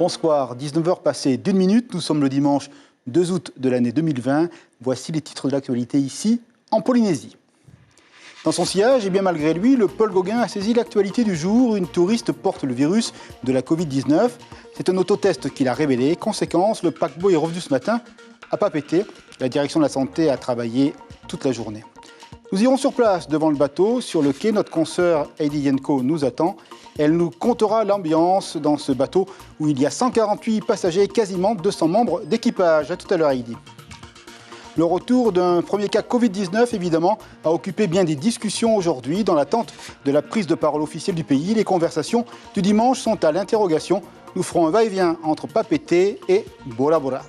Bonsoir, 19h passées d'1 minute, nous sommes le dimanche 2 août de l'année 2020. Voici les titres de l'actualité ici, en Polynésie. Dans son sillage, et bien malgré lui, le Paul Gauguin a saisi l'actualité du jour. Une touriste porte le virus de la Covid-19. C'est un autotest qui l'a révélé. Conséquence, le paquebot est revenu ce matin à Papeete. La direction de la santé a travaillé toute la journée. Nous irons sur place devant le bateau. Sur le quai, notre consoeur Heidi Yenko nous attend. Elle nous contera l'ambiance dans ce bateau où il y a 148 passagers et quasiment 200 membres d'équipage. A tout à l'heure, Heidi. Le retour d'un premier cas Covid-19, évidemment, a occupé bien des discussions aujourd'hui. Dans l'attente de la prise de parole officielle du pays, les conversations du dimanche sont à l'interrogation. Nous ferons un va-et-vient entre Papeete et Bora Bora.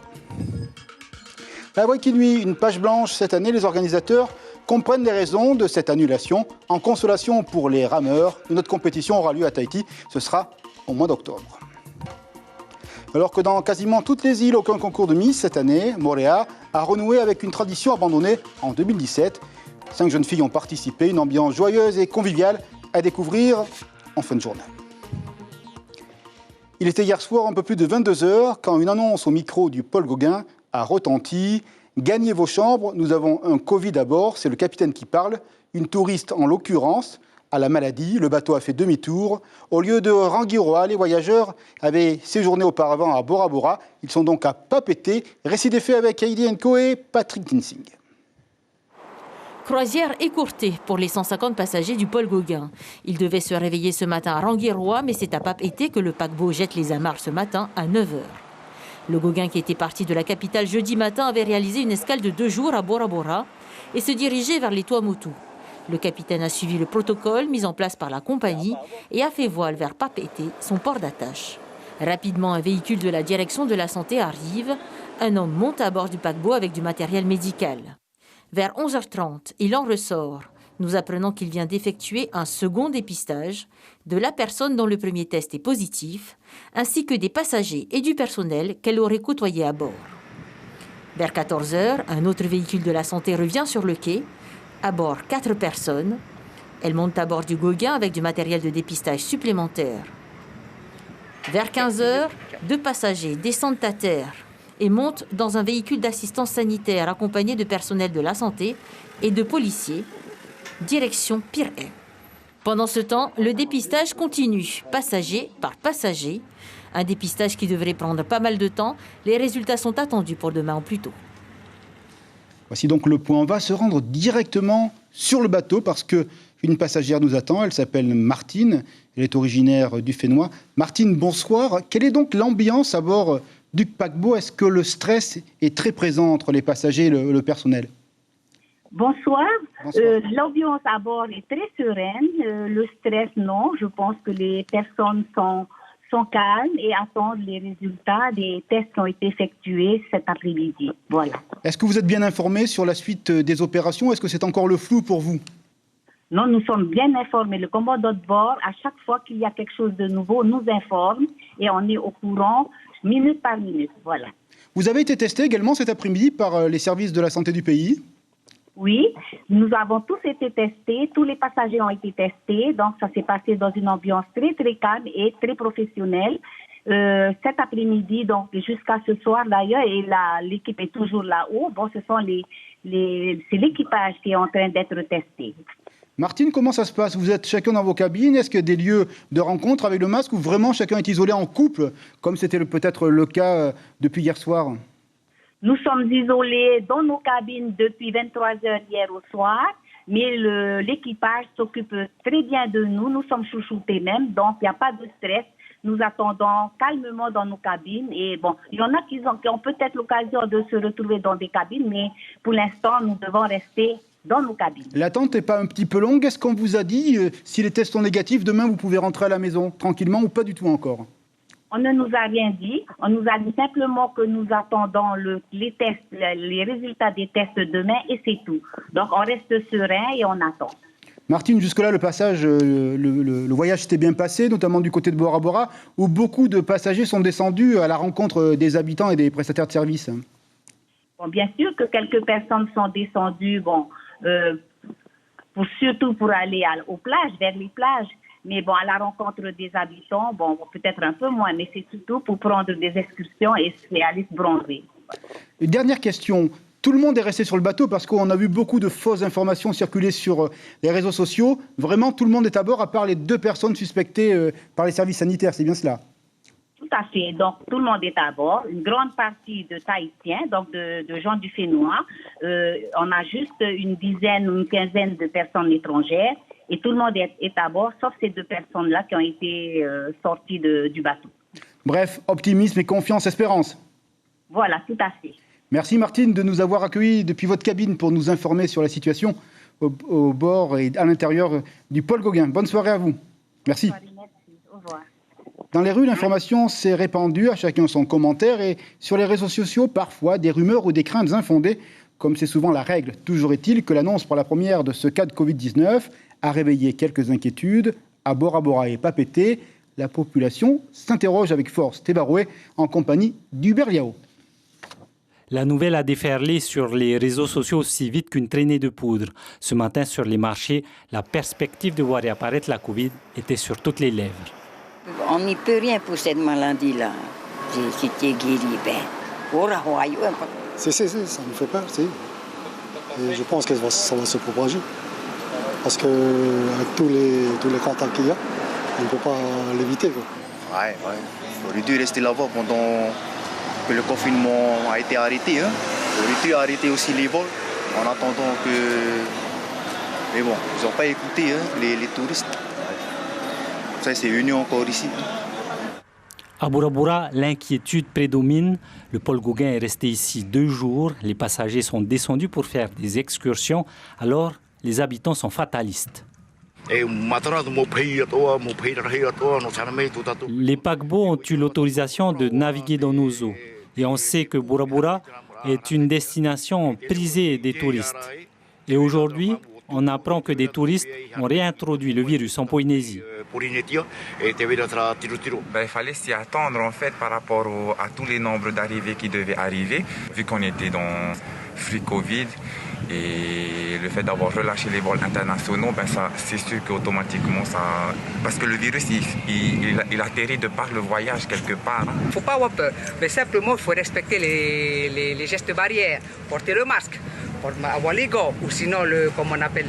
La Waikinui, une page blanche cette année, les organisateurs comprennent les raisons de cette annulation. En consolation pour les rameurs, une autre compétition aura lieu à Tahiti. Ce sera au mois d'octobre. Alors que dans quasiment toutes les îles, aucun concours de Miss cette année, Moorea a renoué avec une tradition abandonnée en 2017. 5 jeunes filles ont participé, une ambiance joyeuse et conviviale à découvrir en fin de journée. Il était hier soir un peu plus de 22h quand une annonce au micro du Paul Gauguin a retenti. Gagnez vos chambres, nous avons un Covid à bord, c'est le capitaine qui parle, une touriste en l'occurrence, à la maladie. Le bateau a fait demi-tour. Au lieu de Rangiroa, les voyageurs avaient séjourné auparavant à Bora Bora. Ils sont donc à Papeete. Récit des faits avec Heidi Yenko et Patrick Tinsing. Croisière écourtée pour les 150 passagers du Paul Gauguin. Ils devaient se réveiller ce matin à Rangiroa, mais c'est à Papeete que le paquebot jette les amarres ce matin à 9h. Le Gauguin, qui était parti de la capitale jeudi matin, avait réalisé une escale de 2 jours à Bora Bora et se dirigeait vers les Tuamotu. Le capitaine a suivi le protocole mis en place par la compagnie et a fait voile vers Papeete, son port d'attache. Rapidement, un véhicule de la direction de la santé arrive. Un homme monte à bord du paquebot avec du matériel médical. Vers 11h30, il en ressort, nous apprenant qu'il vient d'effectuer un second dépistage de la personne dont le premier test est positif, ainsi que des passagers et du personnel qu'elle aurait côtoyé à bord. Vers 14h, un autre véhicule de la santé revient sur le quai. À bord, 4 personnes. Elles montent à bord du Gauguin avec du matériel de dépistage supplémentaire. Vers 15h, 2 passagers descendent à terre et montent dans un véhicule d'assistance sanitaire accompagné de personnel de la santé et de policiers, direction Pirée. Pendant ce temps, le dépistage continue, passager par passager. Un dépistage qui devrait prendre pas mal de temps. Les résultats sont attendus pour demain au plus tôt. Voici donc le point. On va se rendre directement sur le bateau parce qu'une passagère nous attend. Elle s'appelle Martine. Elle est originaire du Fénois. Martine, bonsoir. Quelle est donc l'ambiance à bord du paquebot? Est-ce que le stress est très présent entre les passagers et le personnel? Bonsoir. L'ambiance à bord est très sereine. Le stress, non. Je pense que les personnes sont calmes et attendent les résultats des tests qui ont été effectués cet après-midi. Voilà. Est-ce que vous êtes bien informé sur la suite des opérations? Est-ce que c'est encore le flou pour vous? Non, nous sommes bien informés. Le commandant de bord, à chaque fois qu'il y a quelque chose de nouveau, nous informe et on est au courant minute par minute. Voilà. Vous avez été testé également cet après-midi par les services de la santé du pays? Oui, nous avons tous été testés, tous les passagers ont été testés, donc ça s'est passé dans une ambiance très très calme et très professionnelle. Cet après-midi, donc jusqu'à ce soir d'ailleurs, et l'équipe est toujours là-haut. Bon, c'est l'équipage qui est en train d'être testé. Martine, comment ça se passe? Vous êtes chacun dans vos cabines? Est-ce qu'il y a des lieux de rencontre avec le masque ou vraiment chacun est isolé en couple, comme c'était peut-être le cas depuis hier soir? Nous sommes isolés dans nos cabines depuis 23h hier au soir, mais l'équipage s'occupe très bien de nous. Nous sommes chouchoutés même, donc il n'y a pas de stress. Nous attendons calmement dans nos cabines. Et bon, il y en a qui ont peut-être l'occasion de se retrouver dans des cabines, mais pour l'instant, nous devons rester dans nos cabines. L'attente n'est pas un petit peu longue? Est-ce qu'on vous a dit, si les tests sont négatifs, demain vous pouvez rentrer à la maison tranquillement ou pas du tout encore? On ne nous a rien dit. On nous a dit simplement que nous attendons les tests, les résultats des tests demain et c'est tout. Donc on reste serein et on attend. Martine, jusque-là, le passage, le voyage s'était bien passé, notamment du côté de Bora Bora, où beaucoup de passagers sont descendus à la rencontre des habitants et des prestataires de services. Bon, bien sûr que quelques personnes sont descendues, surtout pour aller aux plages, vers les plages. Mais bon, à la rencontre des habitants, bon, peut-être un peu moins, mais c'est surtout pour prendre des excursions et aller se bronzer. Une dernière question. Tout le monde est resté sur le bateau parce qu'on a vu beaucoup de fausses informations circuler sur les réseaux sociaux. Vraiment, tout le monde est à bord, à part les 2 personnes suspectées par les services sanitaires. C'est bien cela? Tout à fait. Donc, tout le monde est à bord. Une grande partie de Tahitiens, donc de gens du Fénois. On a juste une quinzaine de personnes étrangères. Et tout le monde est à bord, sauf ces 2 personnes-là qui ont été sorties du bateau. Bref, optimisme et confiance, espérance. Voilà, tout à fait. Merci Martine de nous avoir accueillis depuis votre cabine pour nous informer sur la situation au bord et à l'intérieur du Paul Gauguin. Bonne soirée à vous. Merci. Merci. Au revoir. Dans les rues, l'information s'est répandue, à chacun son commentaire, et sur les réseaux sociaux, parfois des rumeurs ou des craintes infondées, comme c'est souvent la règle. Toujours est-il que l'annonce pour la première de ce cas de Covid-19 a réveillé quelques inquiétudes. À Bora Bora et Papeete, la population s'interroge avec force. Thébaroué en compagnie d'Hubert Liao. La nouvelle a déferlé sur les réseaux sociaux aussi vite qu'une traînée de poudre. Ce matin, sur les marchés, la perspective de voir réapparaître la Covid était sur toutes les lèvres. On n'y peut rien pour cette maladie-là. Si tu es guéri, ça me fait peur, si. Et je pense que ça va se propager. Parce qu'avec tous les contacts qu'il y a, on ne peut pas l'éviter. Ouais. On aurait dû rester là-bas pendant que le confinement a été arrêté. On aurait dû arrêter aussi les vols en attendant que... Mais bon, ils n'ont pas écouté les touristes. Ça, c'est venu encore ici. À Bora Bora, l'inquiétude prédomine. Le Paul Gauguin est resté ici 2 jours. Les passagers sont descendus pour faire des excursions. Alors, les habitants sont fatalistes. Les paquebots ont eu l'autorisation de naviguer dans nos eaux. Et on sait que Bora Bora est une destination prisée des touristes. Et aujourd'hui, on apprend que des touristes ont réintroduit le virus en Polynésie. Il fallait s'y attendre en fait par rapport à tous les nombres d'arrivées qui devaient arriver, vu qu'on était dans Free Covid. Et le fait d'avoir relâché les vols internationaux, c'est sûr qu'automatiquement, parce que le virus, il atterrit de par le voyage quelque part. Il ne faut pas avoir peur, mais simplement il faut respecter les gestes barrières, porter le masque, avoir les gants, ou sinon, comme on appelle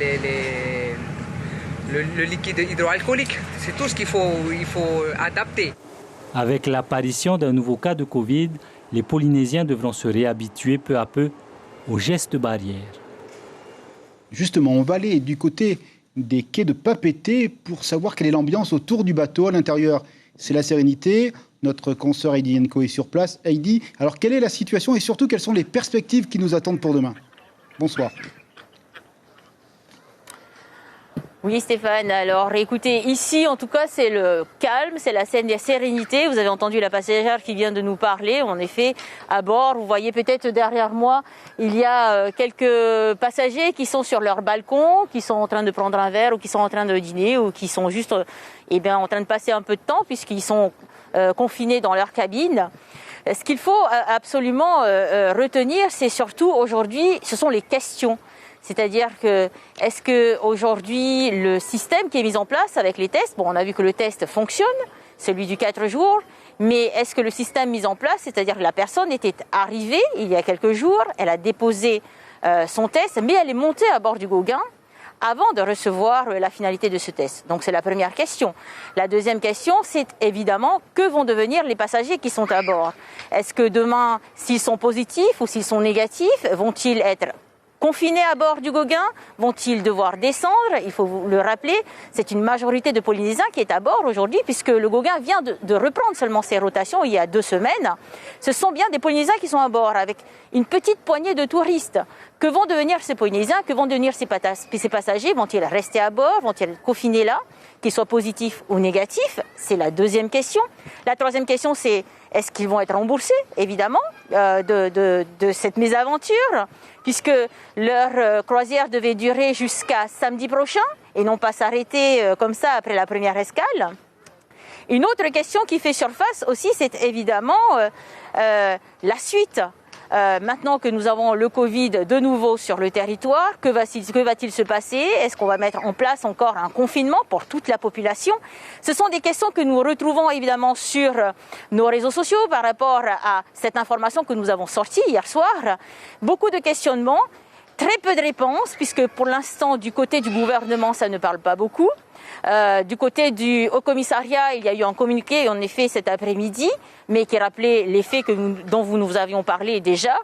le liquide hydroalcoolique. C'est tout ce qu'il faut adapter. Avec l'apparition d'un nouveau cas de Covid, les Polynésiens devront se réhabituer peu à peu aux gestes barrières. Justement, on va aller du côté des quais de Papeete pour savoir quelle est l'ambiance autour du bateau. À l'intérieur, c'est la sérénité. Notre consoeur Heidi Enko est sur place. Heidi, alors quelle est la situation et surtout quelles sont les perspectives qui nous attendent pour demain? Bonsoir. Oui Stéphane, alors écoutez, ici en tout cas c'est le calme, c'est la scène des sérénités. Vous avez entendu la passagère qui vient de nous parler. En effet, à bord, vous voyez peut-être derrière moi, il y a quelques passagers qui sont sur leur balcon, qui sont en train de prendre un verre ou qui sont en train de dîner ou qui sont juste en train de passer un peu de temps puisqu'ils sont confinés dans leur cabine. Ce qu'il faut absolument retenir, c'est surtout aujourd'hui, ce sont les questions. C'est-à-dire que, est-ce qu'aujourd'hui, le système qui est mis en place avec les tests, on a vu que le test fonctionne, celui du 4 jours, mais est-ce que le système mis en place, c'est-à-dire que la personne était arrivée il y a quelques jours, elle a déposé son test, mais elle est montée à bord du Gauguin avant de recevoir la finalité de ce test. Donc c'est la première question. La deuxième question, c'est évidemment que vont devenir les passagers qui sont à bord. Est-ce que demain, s'ils sont positifs ou s'ils sont négatifs, vont-ils être confinés à bord du Gauguin? Vont-ils devoir descendre? Il faut vous le rappeler, c'est une majorité de Polynésiens qui est à bord aujourd'hui puisque le Gauguin vient de reprendre seulement ses rotations il y a 2 semaines. Ce sont bien des Polynésiens qui sont à bord avec une petite poignée de touristes. Que vont devenir ces Polynésiens? Que vont devenir ces passagers? Vont-ils rester à bord? Vont-ils être confinés là? Qu'ils soient positifs ou négatifs? C'est la deuxième question. La troisième question, c'est est-ce qu'ils vont être remboursés, évidemment, de cette mésaventure, puisque leur croisière devait durer jusqu'à samedi prochain et non pas s'arrêter comme ça après la première escale. Une autre question qui fait surface aussi, c'est évidemment la suite. Maintenant que nous avons le Covid de nouveau sur le territoire, que va-t-il se passer? Est-ce qu'on va mettre en place encore un confinement pour toute la population? Ce sont des questions que nous retrouvons évidemment sur nos réseaux sociaux par rapport à cette information que nous avons sortie hier soir. Beaucoup de questionnements, très peu de réponses, puisque pour l'instant, du côté du gouvernement, ça ne parle pas beaucoup. Du côté du Haut Commissariat, il y a eu un communiqué, en effet, cet après-midi, mais qui rappelait les faits dont nous avions parlé déjà.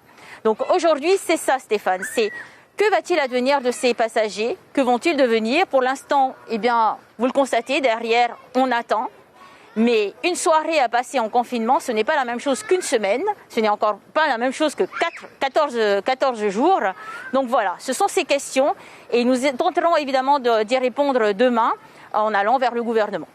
Donc aujourd'hui, c'est ça, Stéphane. C'est que va-t-il advenir de ces passagers? Que vont-ils devenir? Pour l'instant, eh bien, vous le constatez, derrière, on attend. Mais une soirée à passer en confinement, ce n'est pas la même chose qu'une semaine. Ce n'est encore pas la même chose que 14 jours. Donc voilà, ce sont ces questions. Et nous tenterons évidemment d'y répondre demain en allant vers le gouvernement.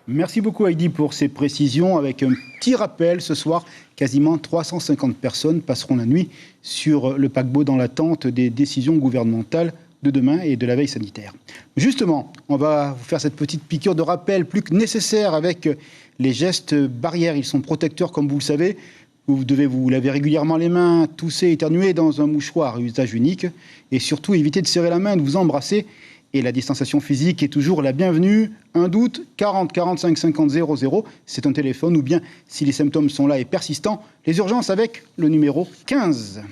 Merci beaucoup Heidi pour ces précisions. Avec un petit rappel, ce soir, quasiment 350 personnes passeront la nuit sur le paquebot dans l'attente des décisions gouvernementales de demain et de la veille sanitaire. Justement, on va vous faire cette petite piqûre de rappel plus que nécessaire avec les gestes barrières. Ils sont protecteurs, comme vous le savez. Vous devez vous laver régulièrement les mains, tousser, éternuer dans un mouchoir à usage unique et surtout éviter de serrer la main, de vous embrasser. Et la distanciation physique est toujours la bienvenue. Un doute, 40 45 50 00, c'est un téléphone, ou bien, si les symptômes sont là et persistants, les urgences avec le numéro 15.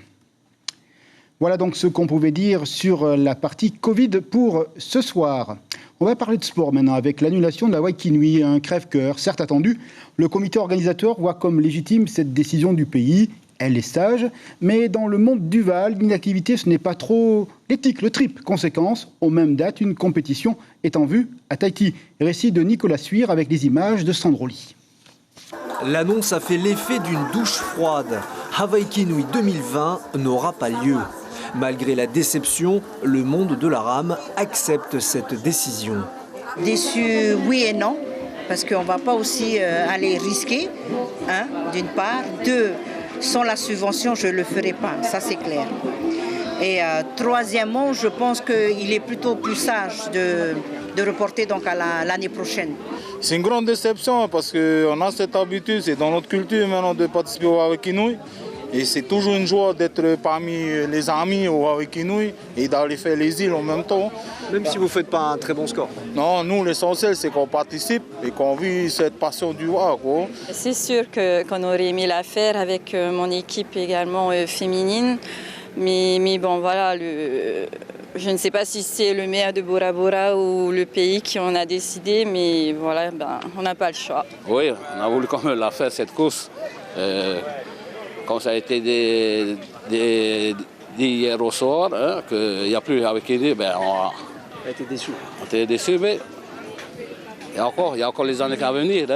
Voilà donc ce qu'on pouvait dire sur la partie Covid pour ce soir. On va parler de sport maintenant avec l'annulation de la Waikinui, un crève-cœur, certes attendu. Le comité organisateur voit comme légitime cette décision du pays. Elle est sage, mais dans le monde du Val, l'inactivité, ce n'est pas trop l'éthique, le trip. Conséquence, aux mêmes dates, une compétition est en vue à Tahiti. Récit de Nicolas Suire avec des images de Sandroli. L'annonce a fait l'effet d'une douche froide. Waikinui 2020 n'aura pas lieu. Malgré la déception, le monde de la rame accepte cette décision. Déçu, oui et non, parce qu'on ne va pas aussi aller risquer, d'une part. Deux, sans la subvention, je ne le ferai pas, ça c'est clair. Et troisièmement, je pense qu'il est plutôt plus sage de reporter donc à l'année prochaine. C'est une grande déception parce qu'on a cette habitude, c'est dans notre culture maintenant de participer au Waikinui. Et c'est toujours une joie d'être parmi les amis au Waikinui et d'aller faire les îles en même temps. Même si vous ne faites pas un très bon score? Non, nous l'essentiel c'est qu'on participe et qu'on vit cette passion du Wa. C'est sûr qu'on aurait aimé la faire avec mon équipe également féminine. Mais bon voilà, je ne sais pas si c'est le maire de Bora Bora ou le pays qui en a décidé, mais voilà, on n'a pas le choix. Oui, on a voulu quand même la faire cette course. Quand ça a été dit hier au soir, qu'il n'y a plus avec Idi, on a été déçus. On était déçus, mais il y a encore les années à venir.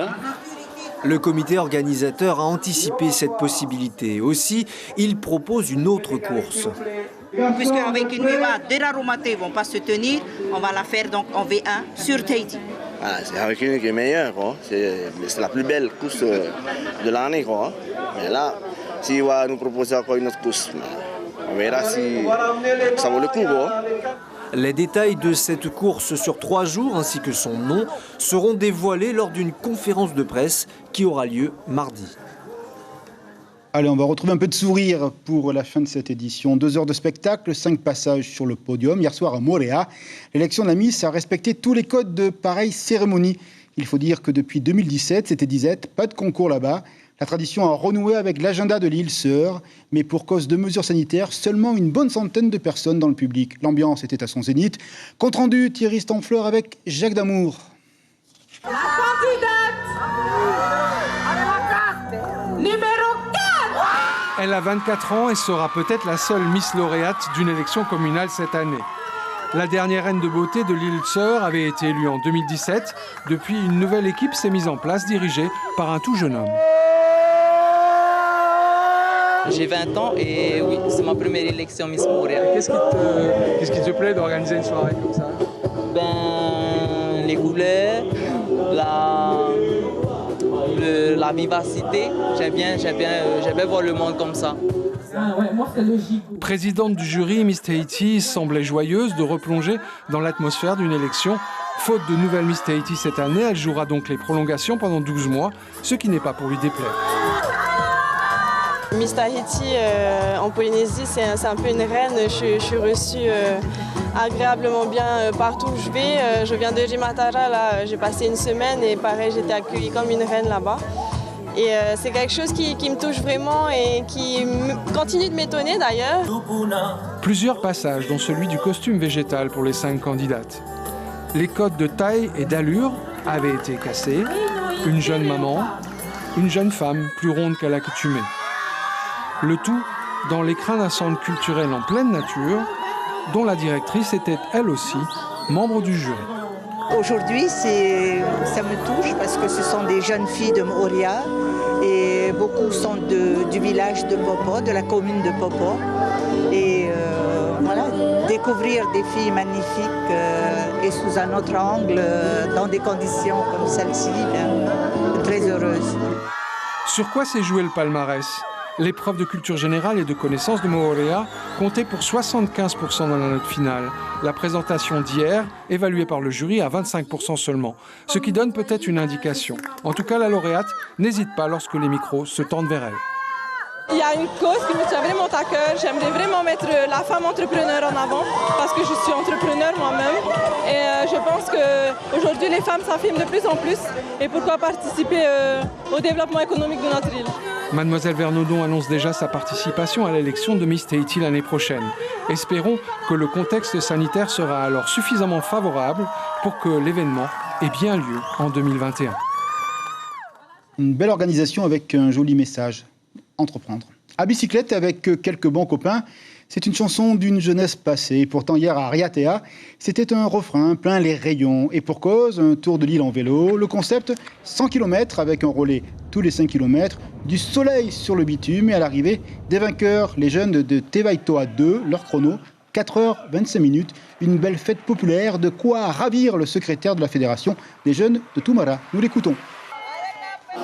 Le comité organisateur a anticipé cette possibilité. Aussi, il propose une autre course. Puisqu'avec une Derarumate ne vont pas se tenir, on va la faire donc en V1 sur Tahiti. C'est avec une qui est meilleure, c'est la plus belle course de l'année. Mais là, s'il va nous proposer encore une autre course, on verra si ça vaut le coup. Les détails de cette course sur 3 jours ainsi que son nom seront dévoilés lors d'une conférence de presse qui aura lieu mardi. Allez, on va retrouver un peu de sourire pour la fin de cette édition. 2 heures de spectacle, 5 passages sur le podium. Hier soir à Moorea, l'élection de la Miss a respecté tous les codes de pareille cérémonie. Il faut dire que depuis 2017, c'était disette, pas de concours là-bas. La tradition a renoué avec l'agenda de l'île Sœur, mais pour cause de mesures sanitaires, seulement une bonne centaine de personnes dans le public. L'ambiance était à son zénith. Compte rendu, Thierry Stanfleur avec Jacques Damour. La candidate numéro 4. Elle a 24 ans et sera peut-être la seule Miss lauréate d'une élection communale cette année. La dernière reine de beauté de l'île Sœur avait été élue en 2017. Depuis, une nouvelle équipe s'est mise en place, dirigée par un tout jeune homme. J'ai 20 ans et oui, c'est ma première élection Miss Moorea. Qu'est-ce qui te plaît d'organiser une soirée comme ça? Les couleurs, la vivacité. J'aime bien voir le monde comme ça. Présidente du jury, Miss Tahiti semblait joyeuse de replonger dans l'atmosphère d'une élection. Faute de nouvelle Miss Tahiti cette année, elle jouera donc les prolongations pendant 12 mois, ce qui n'est pas pour lui déplaire. Miss Tahiti en Polynésie, c'est un peu une reine. Je suis reçue agréablement bien partout où je vais. Je viens de Jimatara, là, j'ai passé une semaine et pareil, j'ai été accueillie comme une reine là-bas. Et c'est quelque chose qui me touche vraiment et qui continue de m'étonner d'ailleurs. Plusieurs passages, dont celui du costume végétal pour les 5 candidates. Les codes de taille et d'allure avaient été cassés. Une jeune maman, une jeune femme plus ronde qu'à l'accoutumée. Le tout dans l'écrin d'un centre culturel en pleine nature, dont la directrice était elle aussi membre du jury. Aujourd'hui, ça me touche parce que ce sont des jeunes filles de Moorea et beaucoup sont du village de Popo, de la commune de Popo. Et voilà, découvrir des filles magnifiques et sous un autre angle, dans des conditions comme celle-ci, très heureuse. Sur quoi s'est joué le palmarès ? L'épreuve de culture générale et de connaissances de Moorea comptait pour 75% dans la note finale. La présentation d'hier, évaluée par le jury, à 25% seulement. Ce qui donne peut-être une indication. En tout cas, la lauréate n'hésite pas lorsque les micros se tendent vers elle. Il y a une cause qui me tient vraiment à cœur. J'aimerais vraiment mettre la femme entrepreneur en avant parce que je suis entrepreneur moi-même. Et je pense qu'aujourd'hui, les femmes s'affirment de plus en plus. Et pourquoi participer au développement économique de notre île. Mademoiselle Vernaudon annonce déjà sa participation à l'élection de Miss Tahiti l'année prochaine. Espérons que le contexte sanitaire sera alors suffisamment favorable pour que l'événement ait bien lieu en 2021. Une belle organisation avec un joli message. Entreprendre. À bicyclette avec quelques bons copains, c'est une chanson d'une jeunesse passée. Pourtant, hier à Ariatea, c'était un refrain plein les rayons. Et pour cause, un tour de l'île en vélo. Le concept, 100 km avec un relais tous les 5 km, du soleil sur le bitume et à l'arrivée, des vainqueurs, les jeunes de Tevaitoa 2, leur chrono, 4h25. Une belle fête populaire, de quoi ravir le secrétaire de la Fédération des jeunes de Tumara. Nous l'écoutons.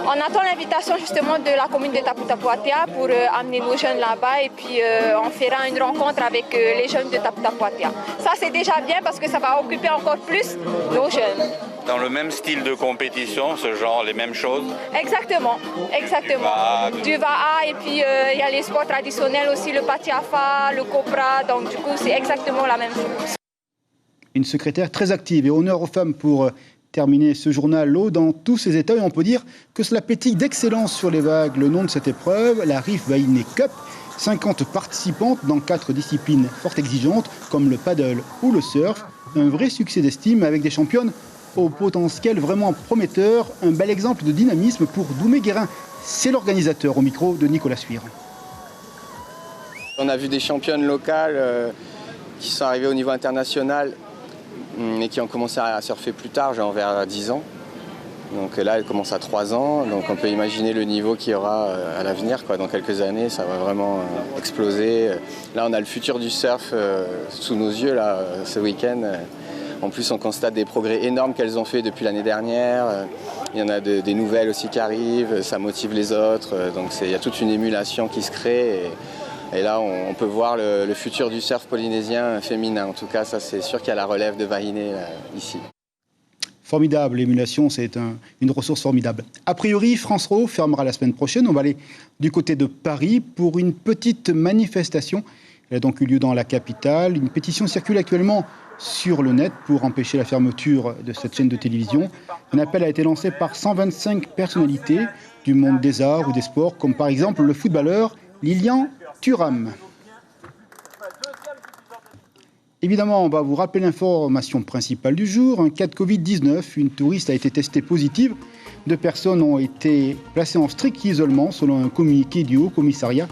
On attend l'invitation justement de la commune de Taputapuatea pour amener nos jeunes là-bas et puis on fera une rencontre avec les jeunes de Taputapuatea. Ça c'est déjà bien parce que ça va occuper encore plus nos jeunes. Dans le même style de compétition, ce genre, les mêmes choses? Exactement, exactement. Du Va'a et puis il y a les sports traditionnels aussi, le Patiafa, le Copra, donc du coup c'est exactement la même chose. Une secrétaire très active et honneur aux femmes pour terminer ce journal l'eau dans tous ses états et on peut dire que cela pétille d'excellence sur les vagues. Le nom de cette épreuve, la Reef Vainé Cup, 50 participantes dans 4 disciplines fort exigeantes comme le paddle ou le surf. Un vrai succès d'estime avec des championnes au potentiel vraiment prometteur. Un bel exemple de dynamisme pour Doumé Guérin. C'est l'organisateur au micro de Nicolas Suire. On a vu des championnes locales qui sont arrivées au niveau international et qui ont commencé à surfer plus tard, genre vers 10 ans. Donc là, elle commence à 3 ans, donc on peut imaginer le niveau qu'il y aura à l'avenir. Dans quelques années, ça va vraiment exploser. Là, on a le futur du surf sous nos yeux là, ce week-end. En plus, on constate des progrès énormes qu'elles ont fait depuis l'année dernière. Il y en a des nouvelles aussi qui arrivent, ça motive les autres. Donc il y a toute une émulation qui se crée. Et là, on peut voir le futur du surf polynésien féminin. En tout cas, ça, c'est sûr qu'il y a la relève de Vainé ici. Formidable, l'émulation, c'est une ressource formidable. A priori, France Row fermera la semaine prochaine. On va aller du côté de Paris pour une petite manifestation. Elle a donc eu lieu dans la capitale. Une pétition circule actuellement sur le net pour empêcher la fermeture de cette chaîne de télévision. Un appel a été lancé par 125 personnalités du monde des arts ou des sports, comme par exemple le footballeur Lilian Thuram. Évidemment, on va vous rappeler l'information principale du jour. Un cas de Covid-19, une touriste a été testée positive. 2 personnes ont été placées en strict isolement selon un communiqué du Haut-Commissariat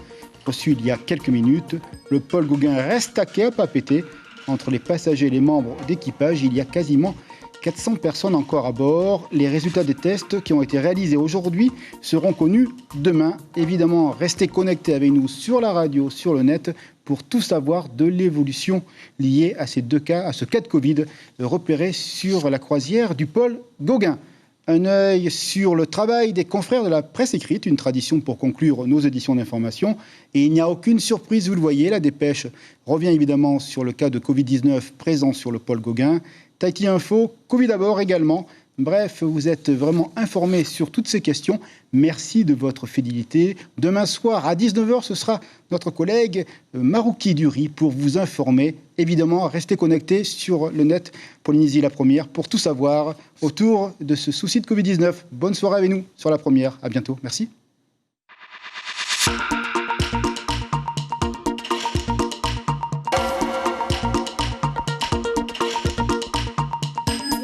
reçu il y a quelques minutes. Le Paul Gauguin reste à quai à Papeete. Entre les passagers et les membres d'équipage, il y a quasiment 400 personnes encore à bord. Les résultats des tests qui ont été réalisés aujourd'hui seront connus demain. Évidemment, restez connectés avec nous sur la radio, sur le net, pour tout savoir de l'évolution liée à ces 2 cas, à ce cas de Covid repéré sur la croisière du Paul Gauguin. Un œil sur le travail des confrères de la presse écrite, une tradition pour conclure nos éditions d'information. Et il n'y a aucune surprise, vous le voyez, la dépêche revient évidemment sur le cas de Covid-19 présent sur le Paul Gauguin. Tahiti Info, Covid d'abord également, Bref, vous êtes vraiment informés sur toutes ces questions. Merci de votre fidélité. Demain soir, à 19h, ce sera notre collègue Marouki Duri pour vous informer. Évidemment, restez connectés sur le net Polynésie La Première pour tout savoir autour de ce souci de Covid-19. Bonne soirée avec nous sur La Première. À bientôt. Merci.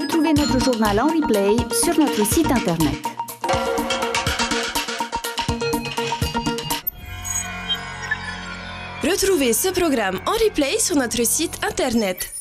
Retrouvez notre journal en replay sur notre site internet. Retrouvez ce programme en replay sur notre site internet.